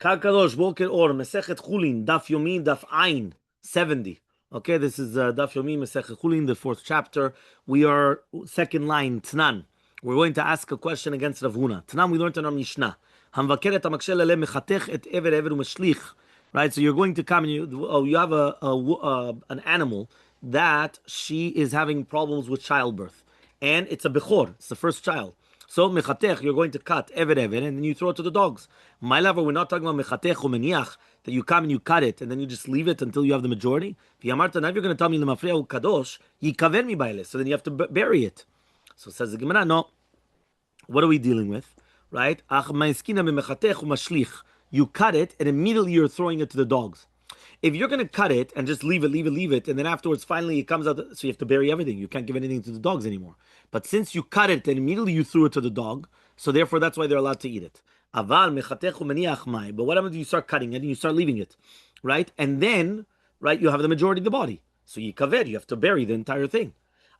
Kakadosh Boker Or Masechet Chullin Daf Yomi Daf Ain 70. Okay, this is Daf Yomi Masechet Chullin, the fourth chapter. We are second line Tnan. We're going to ask a question against Rav Huna. Tnan, we learned in our Mishnah. Hamvaker et hamakshel aleh mechatech et ever umeshlich. Right, so you're going to come and you have an animal that she is having problems with childbirth, and it's a bechor, it's the first child. So mechatech, you're going to cut ever, and then you throw it to the dogs. My lover, we're not talking about mechatech or meniach, that you come and you cut it and then you just leave it until you have the majority. V'yamarta, now if you're going to tell me lemafreya kadosh, yikaver mi baile, so then you have to bury it. So says the Gemara, no. What are we dealing with? Right? You cut it and immediately you're throwing it to the dogs. If you're going to cut it and just leave it, and then afterwards finally it comes out, so you have to bury everything. You can't give anything to the dogs anymore. But since you cut it and immediately you threw it to the dog, so therefore that's why they're allowed to eat it. But what happens if you start cutting it and you start leaving it? Right? And then, right, you have the majority of the body. So you have to bury the entire thing.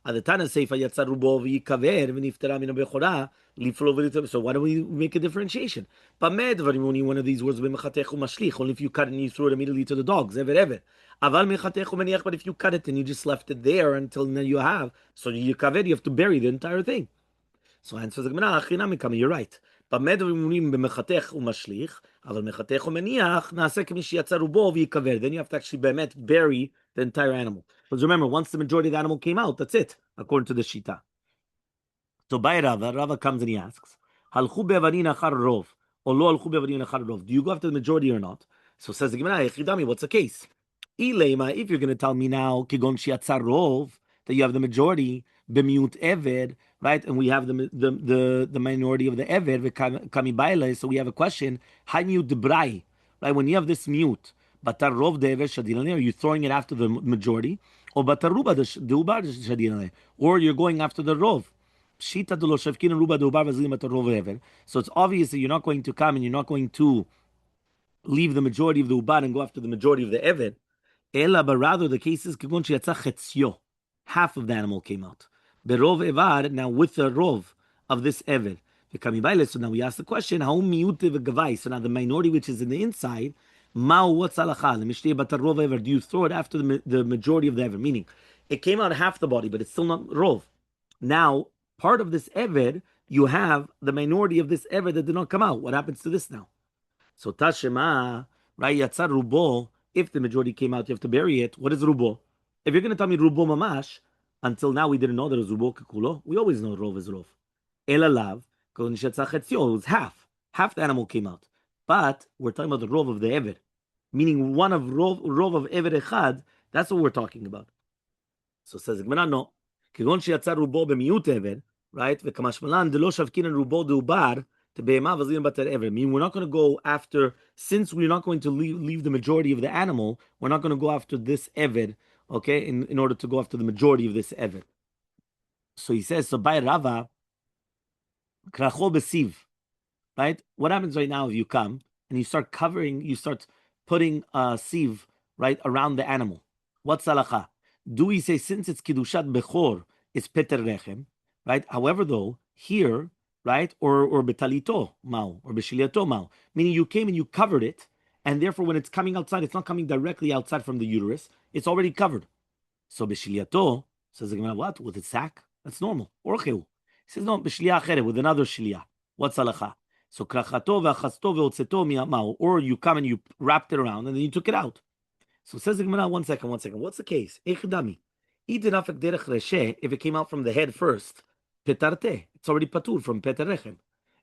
So why do we make a differentiation? One of these words, only if you cut it and you threw it immediately to the dogs. But if you cut it and you just left it there until now you have, so you have to bury the entire thing. So answers the Gemara, you're right. Then you have to actually bury the entire animal. Because remember, once the majority of the animal came out, that's it, according to the Shita. So by Rava comes and he asks, do you go after the majority or not? So says the Gemara, what's the case? If you're going to tell me now that you have the majority, right, and we have the minority of the eved, so we have a question, right, when you have this mute, are you throwing it after the majority, or you're going after the rov? So it's obvious that you're not going to come and you're not going to leave the majority of the ubar and go after the majority of the eved. But rather the case is half of the animal came out. Berov evar, now with the rov of this eved. So now we ask the question, how so now the minority which is in the inside, what's halacha? Do you throw it after the majority of the eved? Meaning, it came out half the body, but it's still not rov. Now, part of this eved, you have the minority of this eved that did not come out. What happens to this now? So Tashema, right? Yatzar rubo. If the majority came out, you have to bury it. What is rubo? If you're going to tell me rubo mamash, until now we didn't know that it was rubo kekulo. We always know rov is rov. Elalav, it was half. Half the animal came out. But we're talking about the rov of the eved, meaning one of rov of eved echad. That's what we're talking about. So says Gemara, no. Right? Meaning we're not going to go after, since we're not going to leave the majority of the animal, we're not going to go after this eved, okay, in order to go after the majority of this eved. So he says, so by Rava, krachol besiv, right? What happens right now if you come and you start putting a sieve, right, around the animal? What's halacha? Do we say since it's kiddushat bechor, it's peter rechem, right? However, though, here, right, or betalito mao, or beshiliato mao, meaning you came and you covered it, and therefore when it's coming outside, it's not coming directly outside from the uterus, it's already covered. So beshiliato, says the Gemara, what? With a sack? That's normal. Orcheu. He says, no, beshliya achere, with another shliya. What's halacha? So krachato ve'achasto ve'otzeto mao, or you come and you wrapped it around, and then you took it out. So says the Gemara, one second. What's the case? If it came out from the head first, petarte, it's already patur from peter rechem.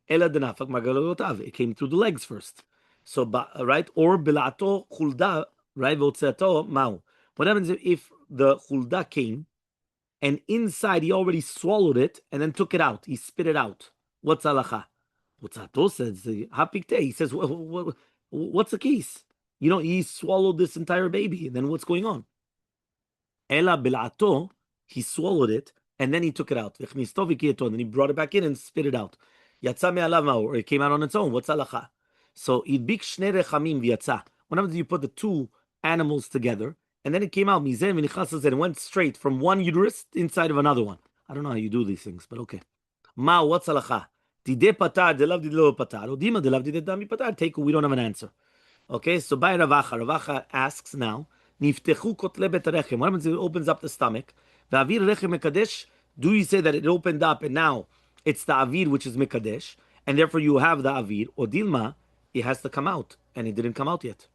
It came through the legs first. So, right, or bilato chulda, right, v'otzeto mao. What happens if the chulda came and inside he already swallowed it and then took it out? He spit it out. What's halacha? Wotzato says, he says, what's the case? You know, he swallowed this entire baby. And then what's going on? Ela bilato, he swallowed it and then he took it out. And then he brought it back in and spit it out. Yatsa me'alav, or it came out on its own. What's halacha? So idbik shnei rechamim v'yatsa. What happens if you put the two animals together and then it came out mizeh v'nichas and went straight from one uterus inside of another one? I don't know how you do these things, but okay. What's halacha? Dide patar, de lav dide lo patar, or dima de lav dide dami patar. Take, we don't have an answer. Okay, so by Ravacha asks now, Niftechu kotle bet rechem. What happens if it opens up the stomach? V'avir rechem mekadesh. Do you say that it opened up and now it's the avir which is mekadesh, and therefore you have the avir? Or dilma, it has to come out, and it didn't come out yet.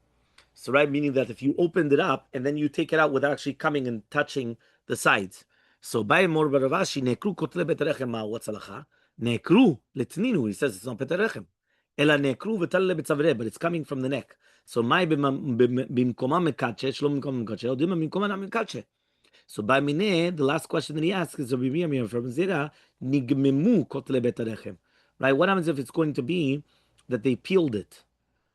So right, meaning that if you opened it up and then you take it out without actually coming and touching the sides. So by Mor Baravashi, nekru kotle bet rechem ma. What's halacha? Nekru letninu. He says it's not bet rechem. Ela nekru v'talle betzavre, but it's coming from the neck. So my bimkoma mekache, shlo bimkoma mekache, or dima bimkoma na mekache. So by mine, the last question that he asks is Rabbi Miriam from Zera, nigmemu kotle bet rechem. Right? What happens if it's going to be that they peeled it?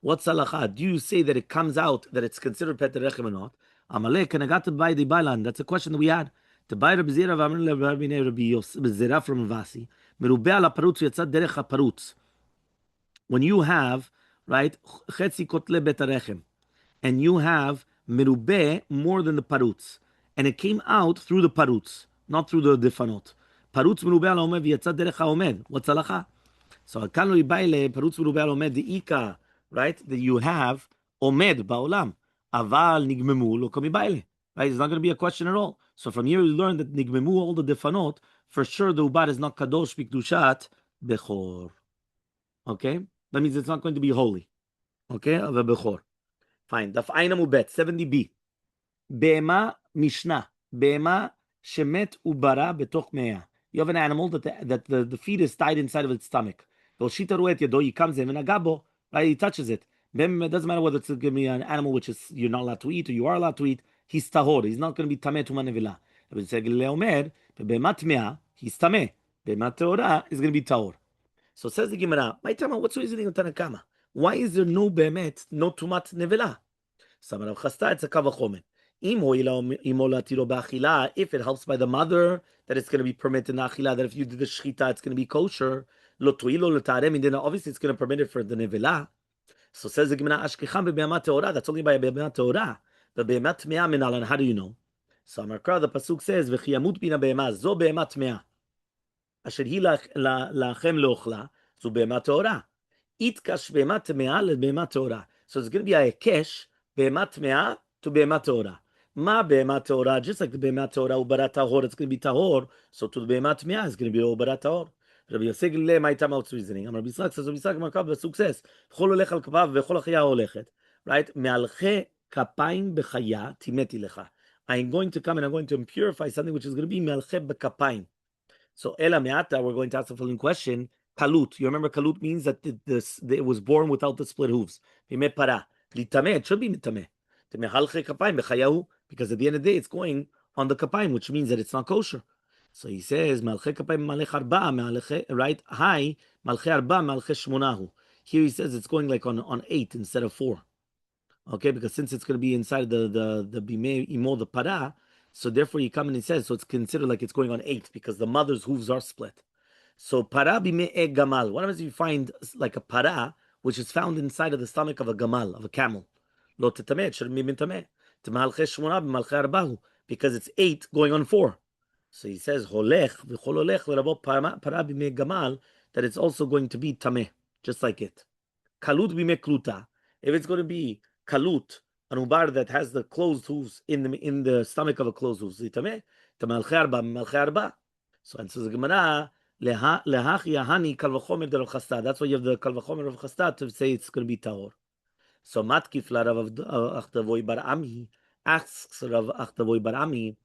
What's halacha? Do you say that it comes out that it's considered pet rechem or not? Elmaleh kenagat by the bailan. That's a question that we had. To buy Rabbi Zera Rabbi Zera from Vasi. Merubeh ala parutz yatzad derech parutz. When you have right chetzi kotle bet rechem, and you have merubeh more than the parutz, and it came out through the parutz, not through the defanot. Parutz merubeh ala omed v'yatzad derech haomed. What's halacha? So Akanu Ibaile Parutz Merubeh Omed the Ika, right? That you have Omed Baolam. Aval Nigmemu Lo Komi Baile. Right? It's not going to be a question at all. So from here we learn that Nigmemu all the defanot, for sure the Ubar is not Kadosh Bikdushat Bechor. Okay? That means it's not going to be holy. Okay? Of a Bechor. Fine. Daf Ainamu Bet 70b. Be'ema Mishnah. Be'ema Shemet Ubara Betoch Mea. You have an animal that the feet is tied inside of its stomach. He comes in and agabo, right? He touches it. It doesn't matter whether it's going to be an animal which is you're not allowed to eat or you are allowed to eat. He's tahor. He's not going to be tameh tuma nevila. He's tameh. Be'emat teora is going to be tahor. So says the Gemara, my Tama, what's the reasoning of Tanakama? Why is there no be'emet, no tumat nevila? Samarav chasta, it's a kavachomen. If it helps by the mother, that it's going to be permitted in achila, that if you do the shchita, it's going to be kosher. Then obviously it's going to permit it for the nevela. So says the Gemara, ashkecham be'be'emat teora. That's only by be'emat teora. The be'emat mea minalan. How do you know? So Amarkar, the pasuk says, "V'chiyamut bina be'emat zo be'emat mea asher hi lachem leochla zo be'emat teora. Itkash be'emat mea le be'emat teora." So it's going to be a kesh be'emat mea to be'emat teora. Ma be'emat teora, just like the be'emat teora ubarat tahor, it's going to be tahor. So to the be'emat mea, it's going to be ubarat tahor. Rabbi Yosef le my time out reasoning. Rabbi Yitzchak says, Rabbi Yitzchak Markav success. Chol olech al kapav v'chol achaya olechet. Right? Me'alche kapayim b'chaya timeti lecha. I am going to come and I'm going to purify something which is going to be me'alche b'kapayim. So ela me'ata, we're going to ask the following question. Kalut. You remember kalut means that it was born without the split hooves. B'mei para. Litameh, it should be mitameh. Me'alche kapayim b'chayahu. Because at the end of the day, it's going on the kapayim, which means that it's not kosher. So he says, Malche kapayim malech arba, right? Hi, malche arba, malche shmonahu. Here he says it's going like on 8 instead of 4. Okay, because since it's going to be inside the bimei imo, the para, so therefore you come and he says, so it's considered like it's going on 8 because the mother's hooves are split. So para bimei gamal. What happens if you find like a para which is found inside of the stomach of a gamal, of a camel? Lo tetameh, shouldn't be mintameh. Because it's 8 going on 4. So he says holech v'chol holech para b'mei gamal, that it's also going to be tameh, just like it. Kalut b'mei kluta. If it's going to be kalut, an ubar that has the closed hooves in the stomach of a closed hooves, tameh. Malche arba malche arba. So answers the Gemara, lehach yahani kal v'chomer de Rav Chasta. That's why you have the kal v'chomer of Chasta to say it's going to be tahor. So matkif la Rav Achtavoy bar Ami asks Rav Achtavoy bar Ami,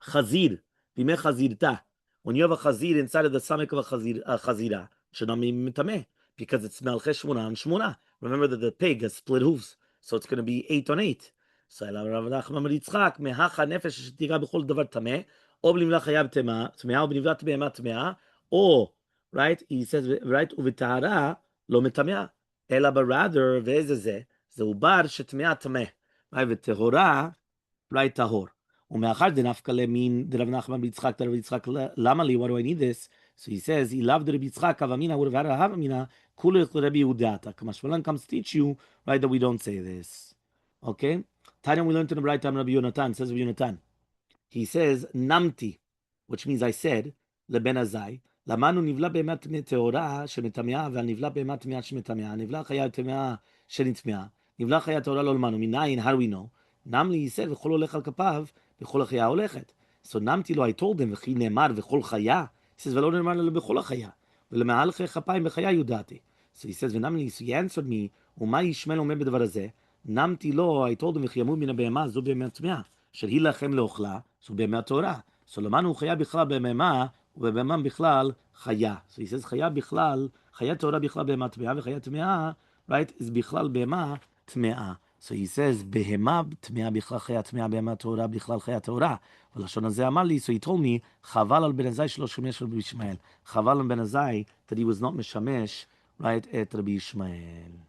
chazir, bime chazirta. When you have a chazir inside of the stomach of a chazira, should not be mitameh because it's melche shmona and shmona. Remember that the pig has split hooves, so it's going to be 8 on 8. So Rav Nachman bar Yitzchak mehacha nefesh shetira b'chol davar tameh, or b'nivla chayav tmeah, or b'nivla tmeah tmeah, or right? He says right uvitahara lo mitameh. Ela but rather ve'ezeh ze ubar shetmeah tameh, right? V'tehora right tahor. Umeachar denafkale mean the Rav Nachman Yitzchak, the Rav Yitzchak lamali. Why do I need this? So he says he loved the Rabbi Yitzchak avamina would have had a havamina kulech Rabbi Udata. Kamashmalan comes to teach you right that we don't say this. Okay. Tanya we learned in the right time Rabbi Yonatan says Rabbi Yonatan. He says namti, which means I said leben azai. למנו נבלה בהמת טהורה שנטמאה, והנבלה בהמת טמאה שנטמאה, נבלה חיה טמאה שנטמאה, נבלה חיית Torah לא למנו. מניין, how do we know? Namli, he said, וכל הולך על כפיו, וכל החיה הולכת. So נמתי לו, I told him, וכי נאמר, וכל חיה. He says, ולא נאמר לו בכל החיה. ולמהלכי כפיים בחיה יודעתי. So he says, ונמלי, so he answered me, ומה ישמעאל אומר בדבר הזה? נמתי לו, I told him, וכי ימות מן הבהמה, זו בהמה טמאה. שהיא לכם לאוכלה, זו בהמה טהורה. So למענו חיה בכלל בהמה, ובהמה בכלל חיה. So he says, חיה בכלל, חיה טהורה בכלל בהמה טמאה, וחיה טמאה, right, is בכלל בהמה טמאה. So he says, בהמה טמאה בכלל חיה טמאה, בהמה טהורה בכלל חיה טהורה. ולשון הזה אמר לי, so he told me, חבל על בן עזאי שלא שומש רבי ישמעאל. חבל על בן עזאי that he was not משמש, right, את רבי ישמעאל.